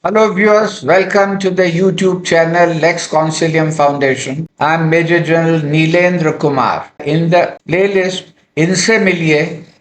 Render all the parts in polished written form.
Hello viewers, welcome to the YouTube channel Lex Consilium Foundation. I'm Major General Neelendra Kumar. In the playlist Inse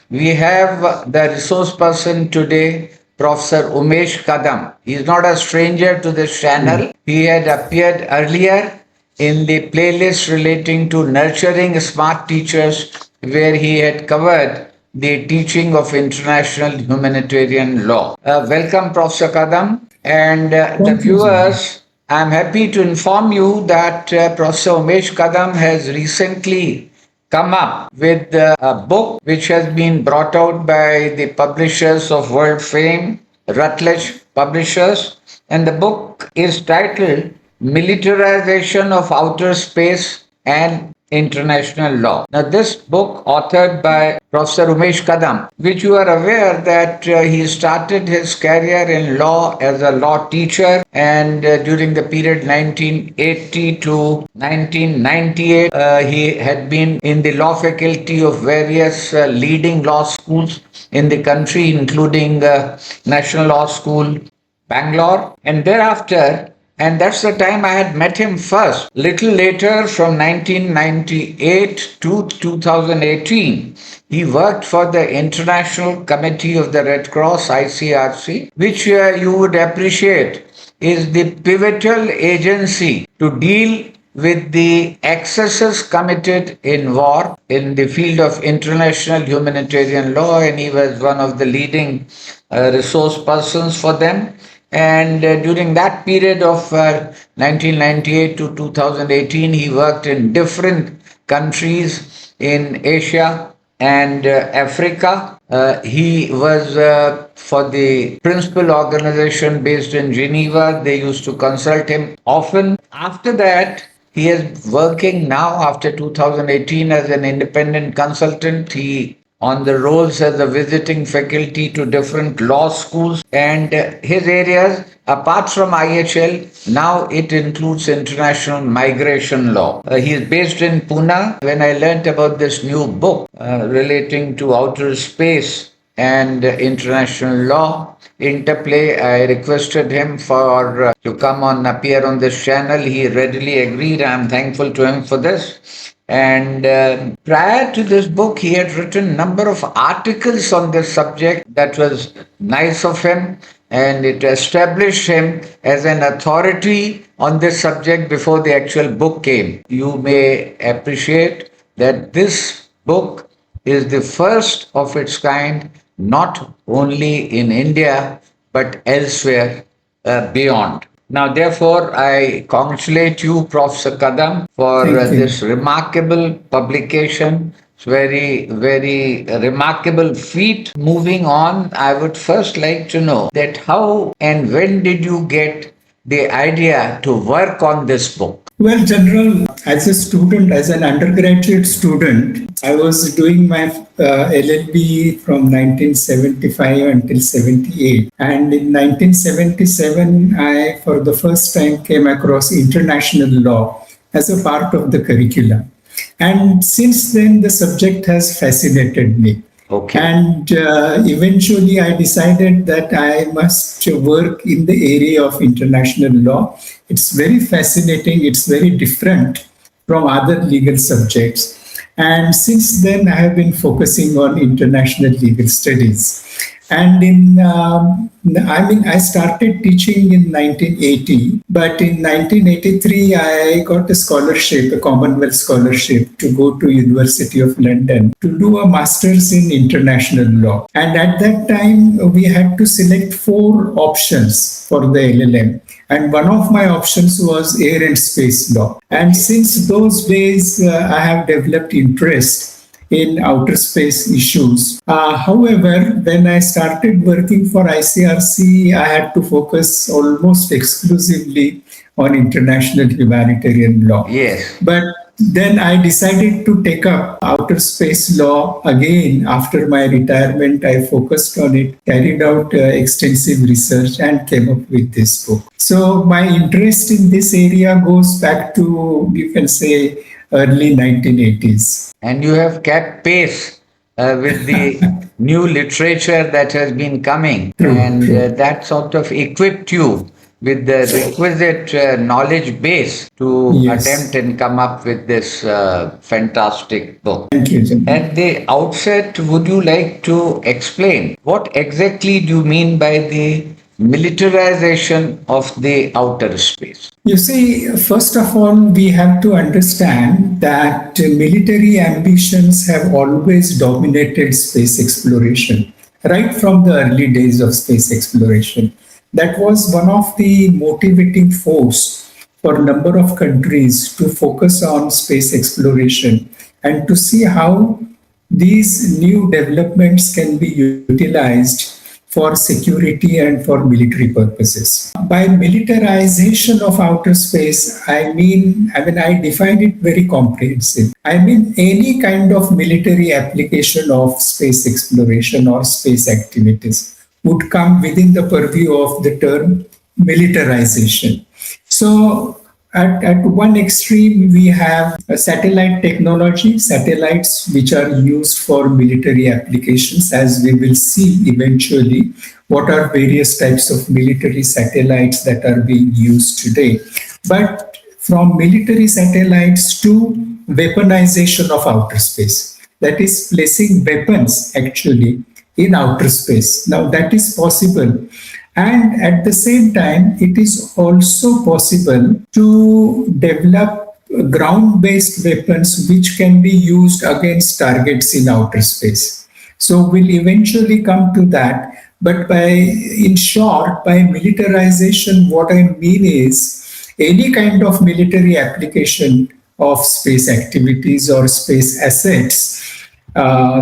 we have the resource person today, Professor Umesh Kadam. He's not a stranger to this channel. He had appeared earlier in the playlist relating to nurturing smart teachers, where he had covered the teaching of international humanitarian law. Welcome, Professor Kadam. And the Thank you, sir. viewers, I'm happy to inform you that Professor Umesh Kadam has recently come up with a book which has been brought out by the publishers of world fame, Routledge Publishers. And the book is titled Militarization of Outer Space and International Law. Now, this book, authored by Professor Umesh Kadam, which you are aware that he started his career in law as a law teacher, and during the period 1980 to 1998, he had been in the law faculty of various leading law schools in the country, including National Law School, Bangalore, and thereafter, and that's the time I had met him first. Little later, from 1998 to 2018, he worked for the International Committee of the Red Cross, ICRC, which you would appreciate is the pivotal agency to deal with the excesses committed in war in the field of international humanitarian law, and he was one of the leading resource persons for them. And during that period of 1998 to 2018, he worked in different countries in Asia and Africa. He was for the principal organization based in Geneva. They used to consult him often. After that, he is working now after 2018 as an independent consultant. He on the roles as a visiting faculty to different law schools, and his areas apart from IHL, now it includes international migration law. He is based in Pune. When I learnt about this new book relating to outer space and international law interplay, I requested him for to come on appear on this channel. He readily agreed. I'm thankful to him for this. And prior to this book, he had written a number of articles on this subject. That was nice of him, and it established him as an authority on this subject before the actual book came. You may appreciate that this book is the first of its kind, not only in India, but elsewhere beyond. Now, therefore, I congratulate you, Professor Kadam, for Thank you. this remarkable publication. It's very remarkable feat. Moving on, I would first like to know that how and when did you get the idea to work on this book? Well, General, as a student, as an undergraduate student, I was doing my LLB from 1975 until 78. And in 1977, I, for the first time, came across international law as a part of the curriculum. And since then, the subject has fascinated me. Okay. And eventually, I decided that I must work in the area of international law. It's very fascinating, it's very different from other legal subjects. And since then, I have been focusing on international legal studies. And I started teaching in 1980, but in 1983, I got a scholarship, a Commonwealth scholarship, to go to University of London to do a master's in international law. And at that time, we had to select 4 options for the LLM. And one of my options was air and space law. And since those days, I have developed interest in outer space issues. However, when I started working for ICRC, I had to focus almost exclusively on international humanitarian law. Yes. But then I decided to take up outer space law again after my retirement. I focused on it, carried out extensive research, and came up with this book. So my interest in this area goes back to, you can say, early 1980s. And you have kept pace with the new literature that has been coming, True, and true. that sort of equipped you with the requisite knowledge base to attempt Yes. and come up with this fantastic book. Thank you, Jim. At the outset, would you like to explain what exactly do you mean by the militarization of the outer space? You see, first of all, we have to understand that military ambitions have always dominated space exploration, right from the early days of space exploration. That was one of the motivating force for a number of countries to focus on space exploration and to see how these new developments can be utilized for security and for military purposes. By militarization of outer space, I define it very comprehensive. I mean any kind of military application of space exploration or space activities would come within the purview of the term militarization. So at one extreme, we have a satellite technology, satellites which are used for military applications, as we will see eventually what are various types of military satellites that are being used today. But from military satellites to weaponization of outer space, that is placing weapons actually in outer space. Now, that is possible. And at the same time, it is also possible to develop ground based weapons which can be used against targets in outer space. So we'll eventually come to that. But in short, by militarization, what I mean is any kind of military application of space activities or space assets,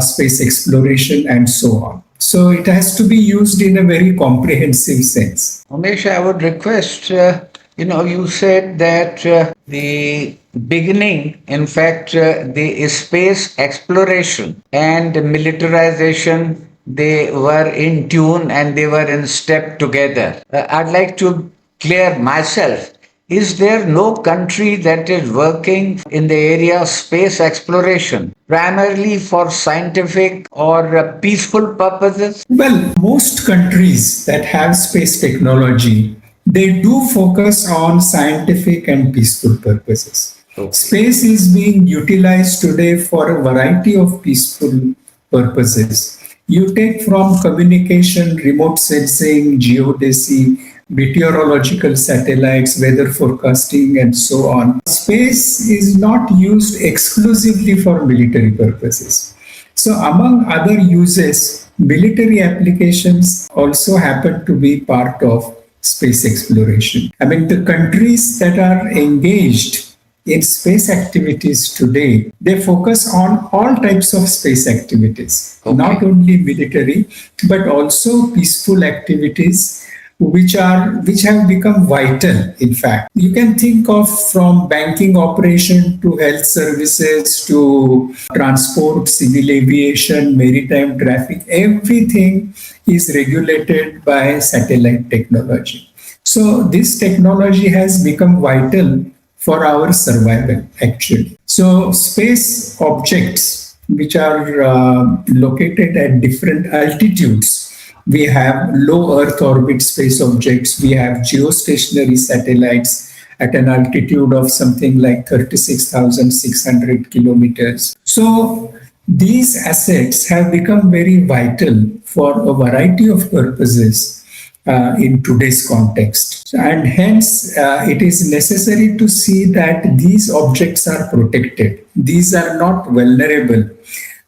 space exploration, and so on. So it has to be used in a very comprehensive sense. Umesh, I would request, you said that the beginning, in fact, the space exploration and militarization, they were in tune and they were in step together. I'd like to clear myself. Is there no country that is working in the area of space exploration, primarily for scientific or peaceful purposes? Well, most countries that have space technology, they do focus on scientific and peaceful purposes. Okay. Space is being utilized today for a variety of peaceful purposes. You take from communication, remote sensing, geodesy, meteorological satellites, weather forecasting, and so on. Space is not used exclusively for military purposes. So, among other uses, military applications also happen to be part of space exploration. I mean, the countries that are engaged in space activities today, they focus on all types of space activities, not only military, but also peaceful activities which have become vital. In fact, you can think of from banking operation to health services to transport, civil aviation, maritime traffic, everything is regulated by satellite technology. So this technology has become vital for our survival, actually. So space objects which are located at different altitudes, we have low Earth orbit space objects, we have geostationary satellites at an altitude of something like 36,600 kilometers. So these assets have become very vital for a variety of purposes in today's context. And hence, it is necessary to see that these objects are protected. These are not vulnerable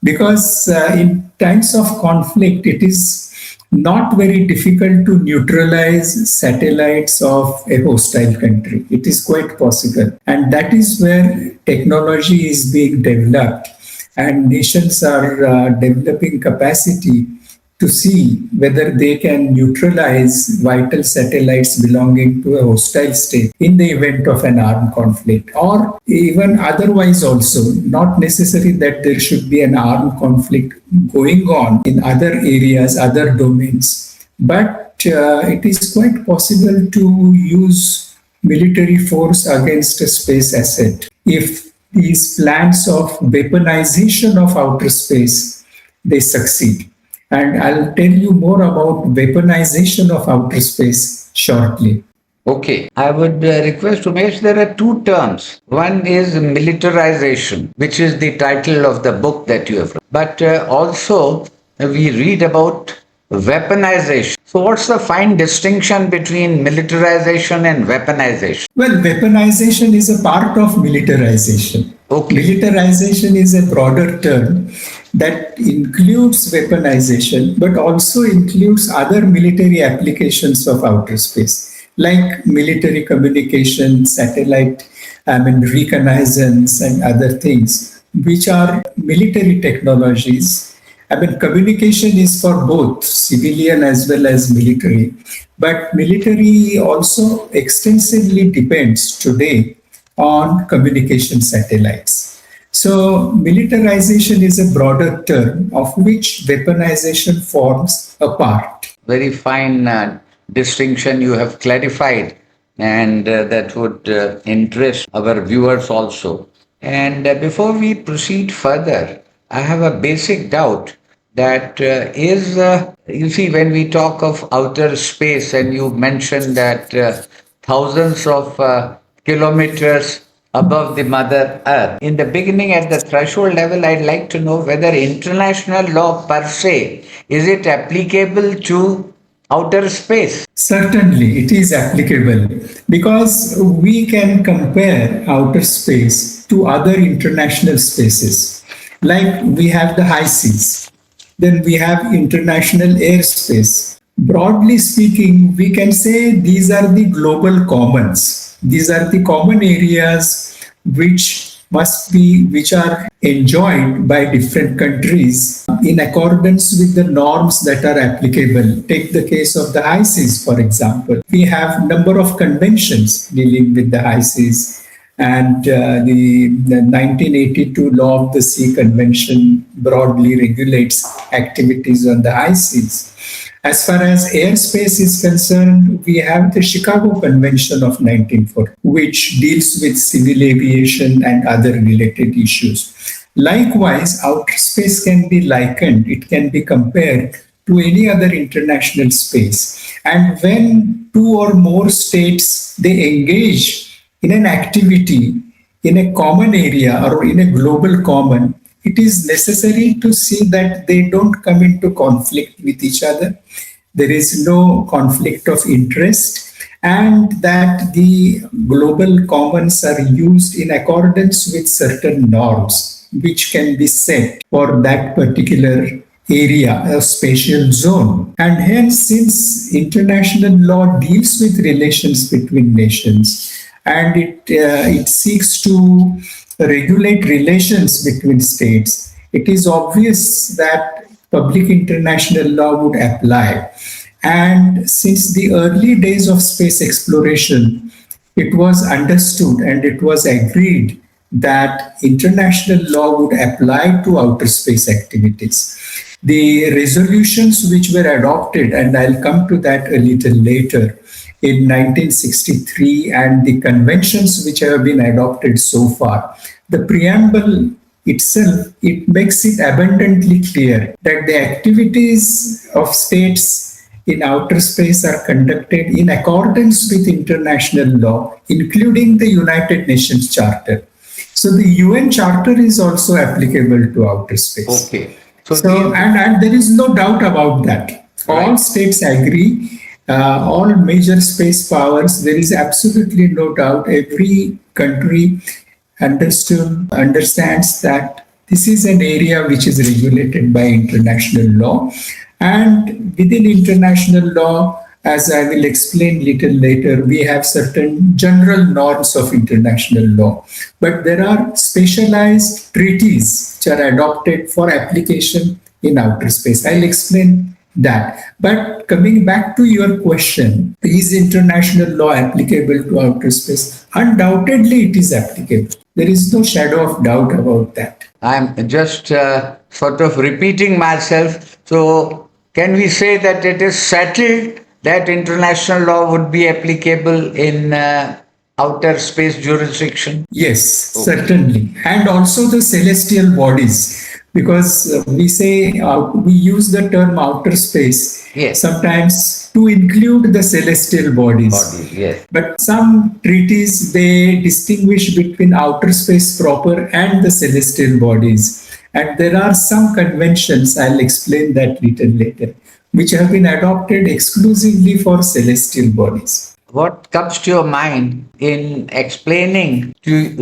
because in times of conflict, it is not very difficult to neutralize satellites of a hostile country. It is quite possible. And that is where technology is being developed, and nations are developing capacity to see whether they can neutralize vital satellites belonging to a hostile state in the event of an armed conflict, or even otherwise also, not necessary that there should be an armed conflict going on in other areas, other domains, but it is quite possible to use military force against a space asset if these plans of weaponization of outer space, they succeed. And I'll tell you more about weaponization of outer space shortly. Okay, I would request Umesh, there are two terms. One is militarization, which is the title of the book that you have written. But also, we read about weaponization. So, what's the fine distinction between militarization and weaponization? Well, weaponization is a part of militarization. Okay, Militarization is a broader term that includes weaponization but also includes other military applications of outer space, like military communication, satellite, reconnaissance, and other things, which are military technologies. Communication is for both civilian as well as military, but military also extensively depends today on communication satellites. So, militarization is a broader term of which weaponization forms a part. very fine distinction you have clarified, and that would interest our viewers also. And before we proceed further, I have a basic doubt that you see, when we talk of outer space, and you mentioned that thousands of kilometers above the Mother Earth. In the beginning, at the threshold level, I'd like to know whether international law per se is it applicable to outer space? Certainly, it is applicable because we can compare outer space to other international spaces. Like we have the high seas, then we have international airspace. Broadly speaking, we can say these are the global commons. These are the common areas which are enjoyed by different countries in accordance with the norms that are applicable. Take the case of the high seas, for example. We have number of conventions dealing with the high seas, and the 1982 Law of the Sea Convention broadly regulates activities on the high seas. As far as airspace is concerned, we have the Chicago Convention of 1940, which deals with civil aviation and other related issues. Likewise, outer space can be likened, it can be compared to any other international space. And when two or more states they engage in an activity in a common area or in a global common, it is necessary to see that they don't come into conflict with each other. There is no conflict of interest, and that the global commons are used in accordance with certain norms which can be set for that particular area, a spatial zone. And hence, since international law deals with relations between nations, and it seeks to regulate relations between states, it is obvious that public international law would apply. And since the early days of space exploration, it was understood and it was agreed that international law would apply to outer space activities. The resolutions which were adopted, and I'll come to that a little later, in 1963, and the conventions which have been adopted so far, the preamble itself, it makes it abundantly clear that the activities of states in outer space are conducted in accordance with international law, including the United Nations Charter. So the UN Charter is also applicable to outer space. Okay. And there is no doubt about that. All Right. states agree, all major space powers, there is absolutely no doubt. Every country understands that this is an area which is regulated by international law. And within international law, as I will explain little later, we have certain general norms of international law. But there are specialized treaties which are adopted for application in outer space. I'll explain that. But coming back to your question, is international law applicable to outer space? Undoubtedly, it is applicable. There is no shadow of doubt about that. I'm just sort of repeating myself. So, can we say that it is settled that international law would be applicable in outer space jurisdiction? Yes, Okay. certainly. And also the celestial bodies, because we use the term outer space. Yes. Sometimes to include the celestial bodies. Body, yes. But some treaties, they distinguish between outer space proper and the celestial bodies. And there are some conventions, I'll explain that little later, which have been adopted exclusively for celestial bodies. What comes to your mind in explaining to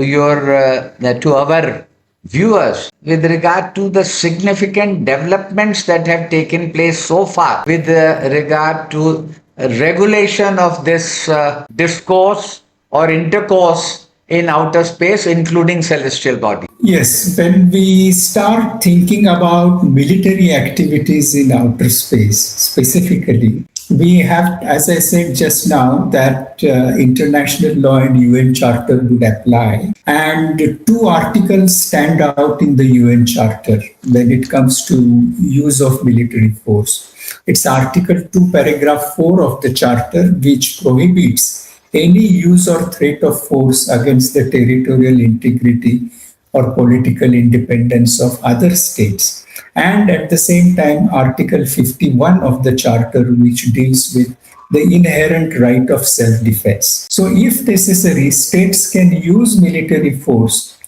our viewers with regard to the significant developments that have taken place so far with regard to regulation of this discourse or intercourse in outer space, including celestial bodies? Yes, when we start thinking about military activities in outer space specifically, we have, as I said just now, that international law and UN Charter would apply. And two articles stand out in the UN Charter when it comes to use of military force. It's Article 2, Paragraph 4 of the Charter, which prohibits any use or threat of force against the territorial integrity or political independence of other states. And at the same time, Article 51 of the Charter, which deals with the inherent right of self-defense. So if necessary, states can use military force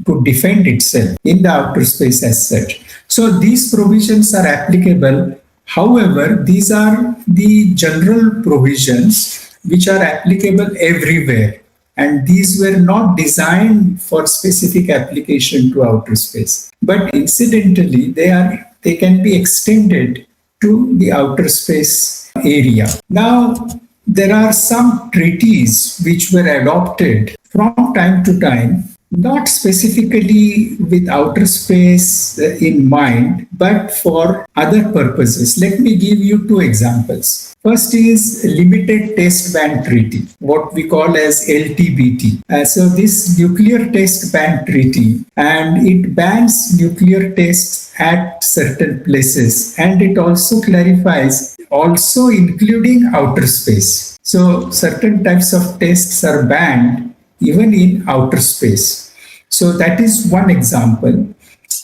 to defend itself in the outer space as such. So these provisions are applicable. However, these are the general provisions which are applicable everywhere. And these were not designed for specific application to outer space. But incidentally, they can be extended to the outer space area. Now, there are some treaties which were adopted from time to time, not specifically with outer space in mind, but for other purposes. Let me give you two examples. First is Limited Test Ban Treaty, what we call as LTBT. So this Nuclear Test Ban Treaty, and it bans nuclear tests at certain places, and it also clarifies, also including outer space. So certain types of tests are banned even in outer space. So that is one example.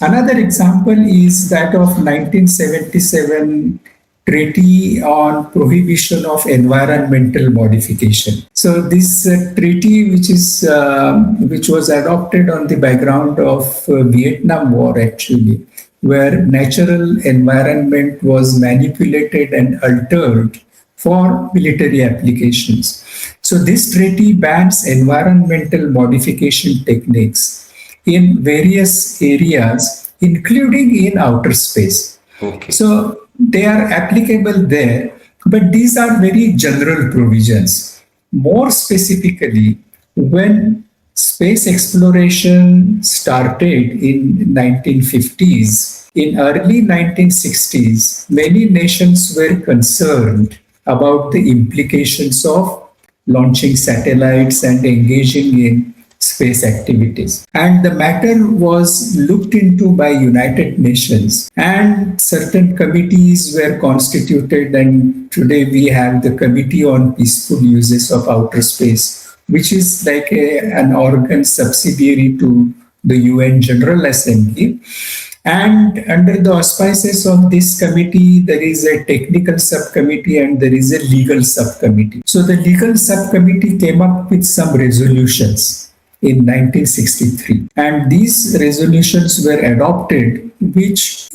Another example is that of 1977 Treaty on Prohibition of Environmental Modification. So this treaty, which was adopted on the background of Vietnam War, actually, where natural environment was manipulated and altered for military applications. So this treaty bans environmental modification techniques in various areas, including in outer space. Okay. So they are applicable there, but these are very general provisions. More specifically, when space exploration started in 1950s, in early 1960s, many nations were concerned about the implications of launching satellites and engaging in space activities. And the matter was looked into by United Nations, and certain committees were constituted, and today we have the Committee on Peaceful Uses of Outer Space, which is like an organ subsidiary to the UN General Assembly. And under the auspices of this committee, there is a technical subcommittee and there is a legal subcommittee. So the legal subcommittee came up with some resolutions in 1963. And these resolutions were adopted, which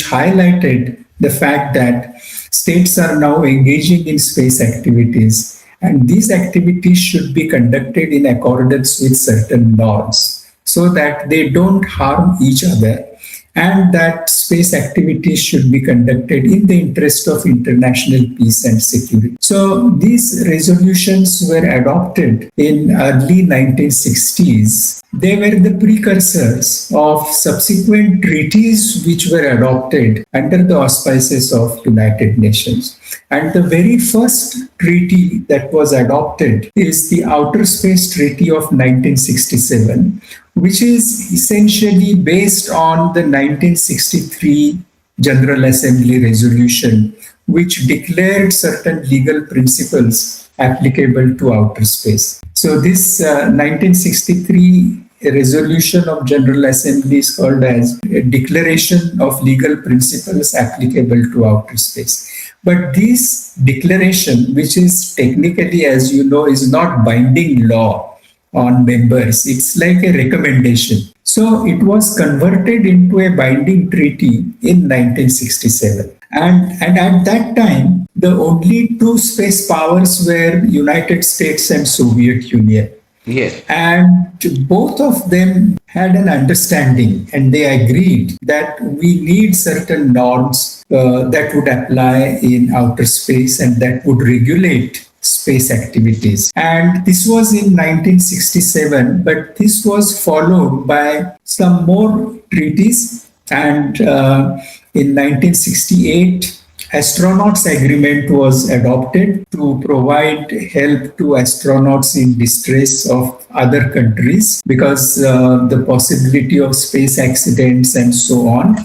highlighted the fact that states are now engaging in space activities, and these activities should be conducted in accordance with certain norms, so that they don't harm each other, and that space activities should be conducted in the interest of international peace and security. So these resolutions were adopted in early 1960s. They were the precursors of subsequent treaties which were adopted under the auspices of United Nations. And the very first treaty that was adopted is the Outer Space Treaty of 1967, which is essentially based on the 1963 General Assembly resolution, which declared certain legal principles applicable to outer space. So this 1963 resolution of General Assembly is called as a Declaration of Legal Principles Applicable to Outer Space. But this declaration, which is technically, as you know, is not binding law on members, it's like a recommendation. So it was converted into a binding treaty in 1967. And at that time, the only two space powers were United States and Soviet Union. Yes. And both of them had an understanding and they agreed that we need certain norms that would apply in outer space and that would regulate space activities. And this was in 1967, but this was followed by some more treaties. And in 1968, astronauts agreement was adopted to provide help to astronauts in distress of other countries because the possibility of space accidents and so on.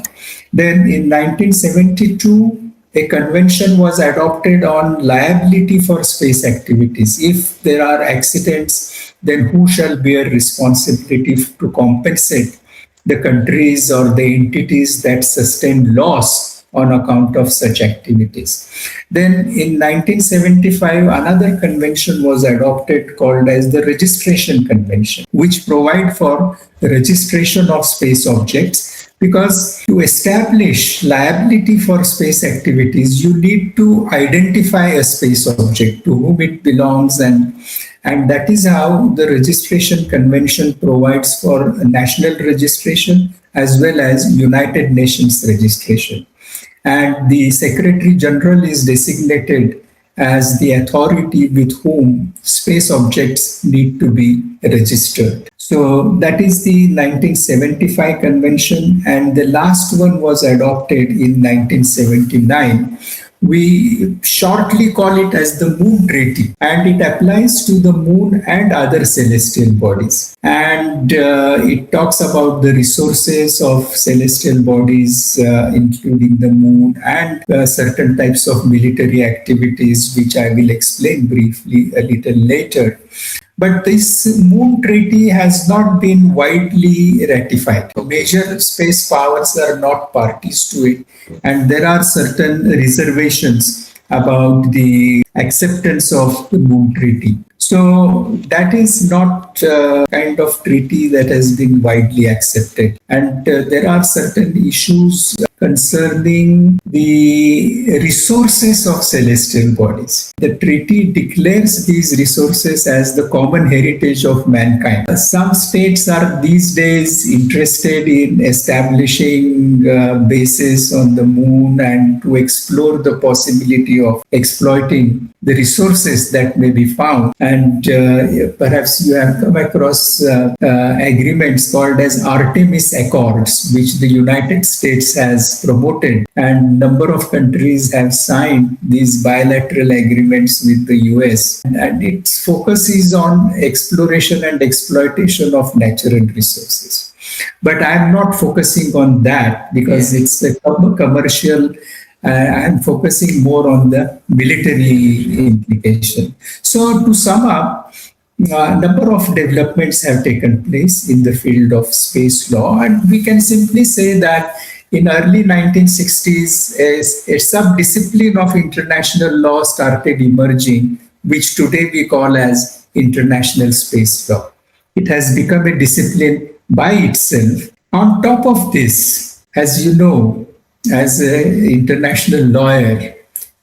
Then in 1972, a convention was adopted on liability for space activities. If there are accidents, then who shall bear responsibility to compensate the countries or the entities that sustain loss on account of such activities. Then in 1975, another convention was adopted called as the Registration Convention, which provide for the registration of space objects, because to establish liability for space activities, you need to identify a space object to whom it belongs, and that is how the Registration Convention provides for national registration as well as United Nations registration. And the Secretary General is designated as the authority with whom space objects need to be registered. So that is the 1975 convention, and the last one was adopted in 1979. We shortly call it as the Moon Treaty, and it applies to the moon and other celestial bodies. And it talks about the resources of celestial bodies, including the moon, and certain types of military activities, which I will explain briefly a little later. But this Moon Treaty has not been widely ratified. Major space powers are not parties to it, and there are certain reservations about the acceptance of the Moon Treaty. So that is not kind of treaty that has been widely accepted. And there are certain issues concerning the resources of celestial bodies. The treaty declares these resources as the common heritage of mankind. Some states are these days interested in establishing bases on the moon and to explore the possibility of exploiting the resources that may be found. And perhaps you have come across agreements called as Artemis Accords, which the United States has promoted, and number of countries have signed these bilateral agreements with the US, and its focus is on exploration and exploitation of natural resources. But I'm not focusing on that because it's a commercial. I'm focusing more on the military implication. So to sum up, a number of developments have taken place in the field of space law, and we can simply say that in early 1960s, a sub-discipline of international law started emerging, which today we call as international space law. It has become a discipline by itself. On top of this, as you know, as an international lawyer,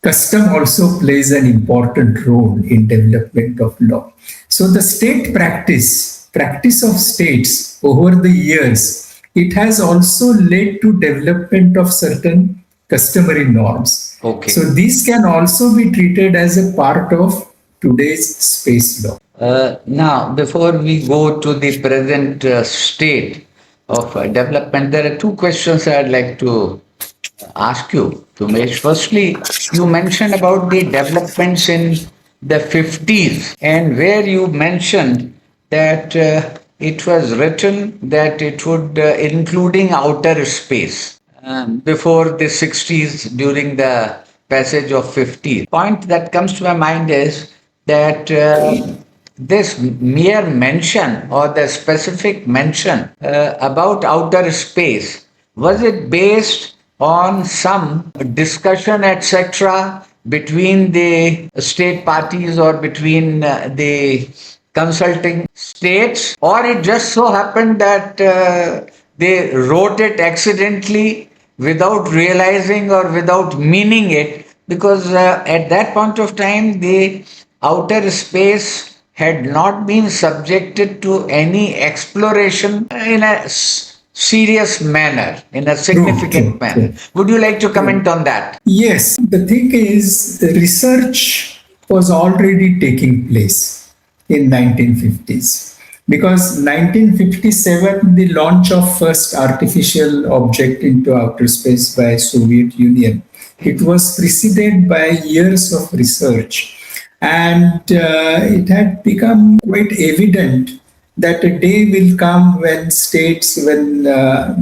custom also plays an important role in development of law. So the state practice of states over the years, it has also led to development of certain customary norms. Okay. So these can also be treated as a part of today's space law. Now, before we go to the present state of development, there are two questions I'd like to ask you, Umesh. Firstly, you mentioned about the developments in the 50s, and where you mentioned that it was written that it would, including outer space, before the 60s during the passage of 50s. Point that comes to my mind is that this mere mention or the specific mention about outer space, was it based on some discussion, etc., between the state parties or between the consulting states, or it just so happened that they wrote it accidentally without realizing or without meaning it, because at that point of time, the outer space had not been subjected to any exploration in a serious manner, in a True, significant true, manner. true, Would you like to true. comment on that? Yes, the thing is, the research was already taking place in 1950s because 1957, the launch of first artificial object into outer space by Soviet Union, it was preceded by years of research, and it had become quite evident that a day will come when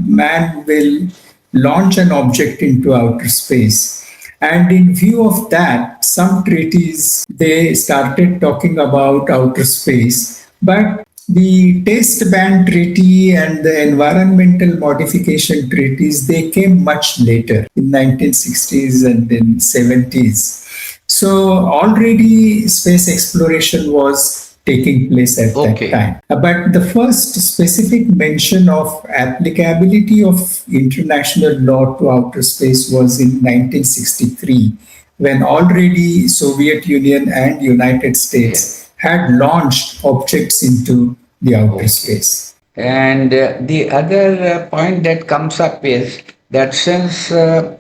man will launch an object into outer space. And in view of that, some treaties, they started talking about outer space. But the test ban treaty and the environmental modification treaties, they came much later in 1960s and in 70s. So already space exploration was taking place at that Okay. time. But the first specific mention of applicability of international law to outer space was in 1963, when already Soviet Union and United Yes. States had launched objects into the outer Okay. space. And the other point that comes up is that since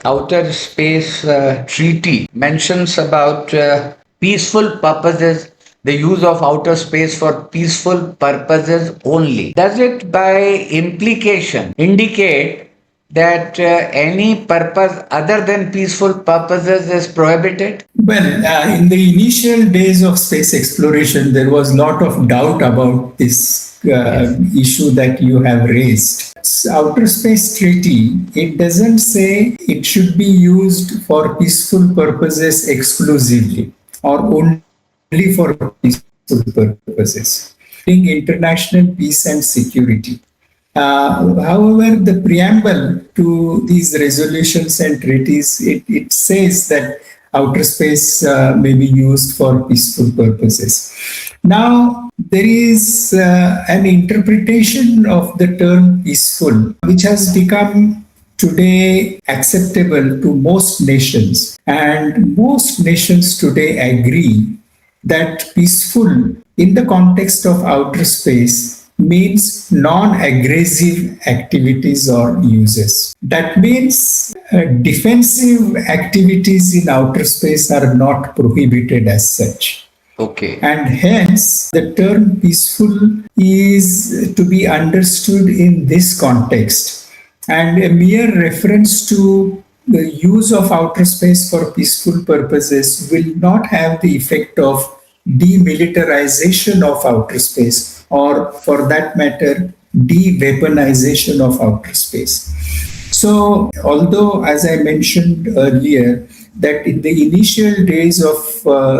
outer space treaty mentions about peaceful purposes, the use of outer space for peaceful purposes only, does it by implication indicate that any purpose other than peaceful purposes is prohibited? Well, in the initial days of space exploration, there was a lot of doubt about this Yes. issue that you have raised. Outer Space Treaty, it doesn't say it should be used for peaceful purposes exclusively or only for peaceful purposes, international peace and security. However, the preamble to these resolutions and treaties, it says that outer space may be used for peaceful purposes. Now, there is an interpretation of the term peaceful, which has become today acceptable to most nations. And most nations today agree that peaceful in the context of outer space means non-aggressive activities or uses. That means defensive activities in outer space are not prohibited as such. Okay. And hence, the term peaceful is to be understood in this context. And a mere reference to the use of outer space for peaceful purposes will not have the effect of demilitarization of outer space, or for that matter, de-weaponization of outer space. So, although, as I mentioned earlier, that in the initial days of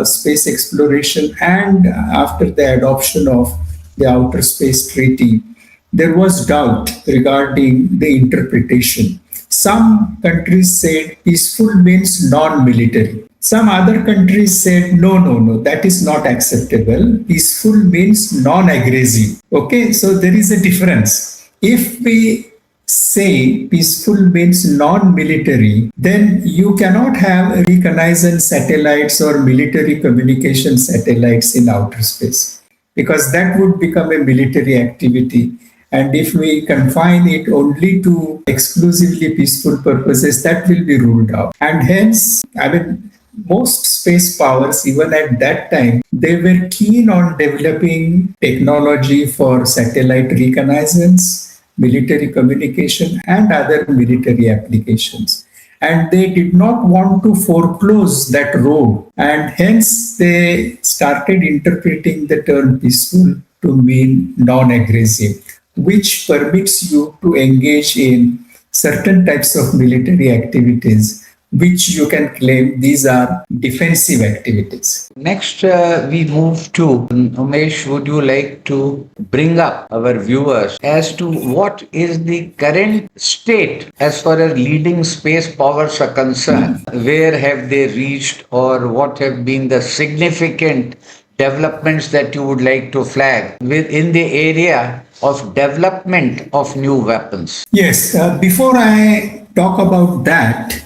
space exploration and after the adoption of the Outer Space Treaty, there was doubt regarding the interpretation. Some countries said peaceful means non military. Some other countries said, no, no, no, that is not acceptable. Peaceful means non aggressive. Okay, so there is a difference. If we say peaceful means non-military, then you cannot have reconnaissance satellites or military communication satellites in outer space because that would become a military activity. And if we confine it only to exclusively peaceful purposes, that will be ruled out. And hence, I mean, most space powers, even at that time, they were keen on developing technology for satellite reconnaissance, military communication, and other military applications. And they did not want to foreclose that road. And hence, they started interpreting the term peaceful to mean non aggressive, which permits you to engage in certain types of military activities which you can claim these are defensive activities. Next, we move to Umesh. Would you like to bring up our viewers as to what is the current state as far as leading space powers are concerned? Where have they reached, or what have been the significant developments that you would like to flag within the area of development of new weapons? Yes, before I talk about that,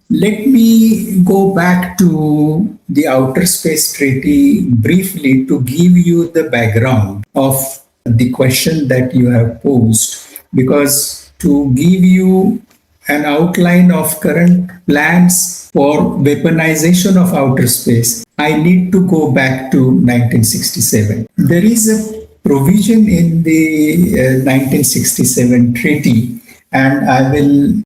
let me go back to the Outer Space Treaty briefly to give you the background of the question that you have posed. Because to give you an outline of current plans for weaponization of outer space, I need to go back to 1967. There is a provision in the 1967 treaty, and I will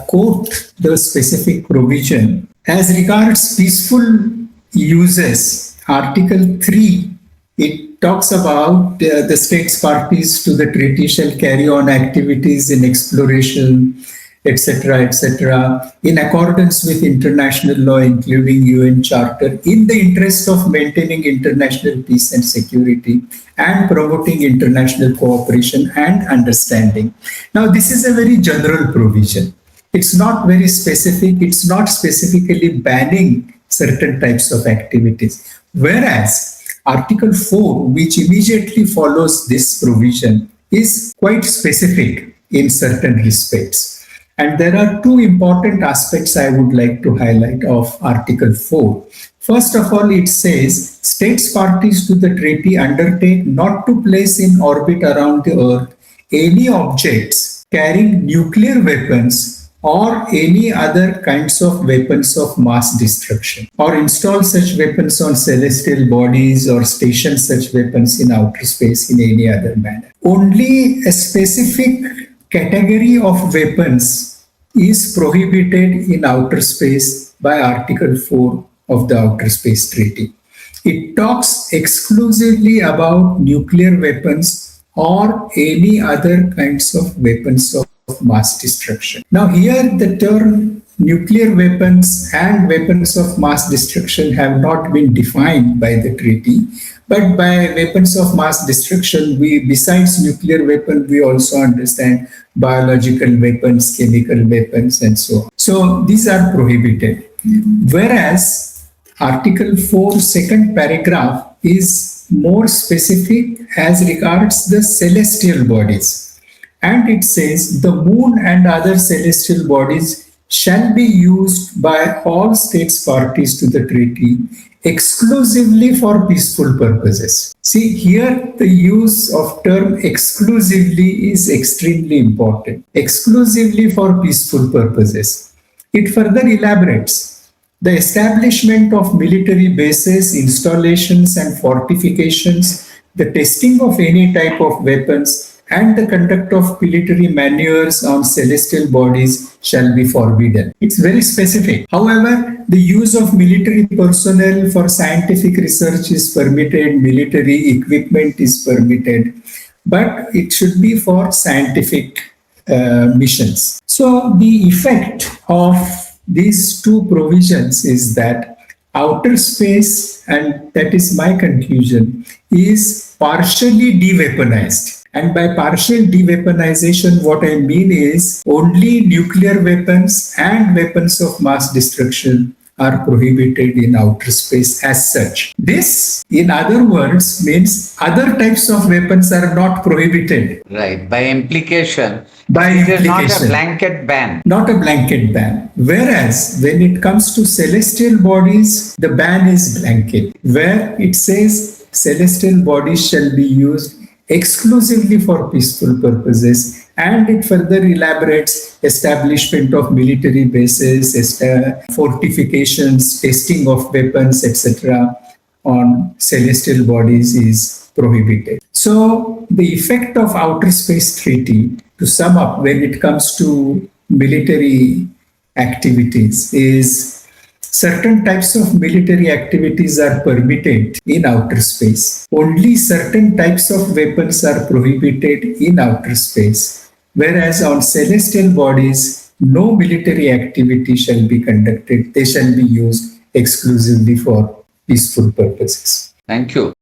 quote the specific provision. As regards peaceful uses, Article 3, it talks about the states parties to the treaty shall carry on activities in exploration, etc., in accordance with international law, including UN Charter, in the interest of maintaining international peace and security and promoting international cooperation and understanding. Now, this is a very general provision. It's not very specific. It's not specifically banning certain types of activities. Whereas Article 4, which immediately follows this provision, is quite specific in certain respects. And there are two important aspects I would like to highlight of Article 4. First of all, it says states parties to the treaty undertake not to place in orbit around the earth any objects carrying nuclear weapons or any other kinds of weapons of mass destruction, or install such weapons on celestial bodies or station such weapons in outer space in any other manner. Only a specific category of weapons is prohibited in outer space by Article 4 of the Outer Space Treaty. It talks exclusively about nuclear weapons or any other kinds of weapons of mass destruction. Now, here the term nuclear weapons and weapons of mass destruction have not been defined by the treaty, but by weapons of mass destruction, besides nuclear weapon, we also understand biological weapons, chemical weapons, and so on. So these are prohibited. Whereas Article 4, second paragraph is more specific as regards the celestial bodies. And it says the moon and other celestial bodies shall be used by all states parties to the treaty exclusively for peaceful purposes. See, here the use of term exclusively is extremely important. Exclusively for peaceful purposes. It further elaborates the establishment of military bases, installations and fortifications, the testing of any type of weapons, and the conduct of military maneuvers on celestial bodies shall be forbidden. It's very specific. However, the use of military personnel for scientific research is permitted, military equipment is permitted, but it should be for scientific missions. So the effect of these two provisions is that outer space, and that is my conclusion, is partially de-weaponized. And by partial de-weaponization, what I mean is only nuclear weapons and weapons of mass destruction are prohibited in outer space as such. This, in other words, means other types of weapons are not prohibited. Right. By implication, it is not a blanket ban. Not a blanket ban. Whereas when it comes to celestial bodies, the ban is blanket, where it says celestial bodies shall be used exclusively for peaceful purposes, and it further elaborates establishment of military bases, fortifications, testing of weapons, etc. on celestial bodies is prohibited. So the effect of Outer Space Treaty, to sum up when it comes to military activities, is certain types of military activities are permitted in outer space. Only certain types of weapons are prohibited in outer space. Whereas on celestial bodies, no military activity shall be conducted. They shall be used exclusively for peaceful purposes. Thank you.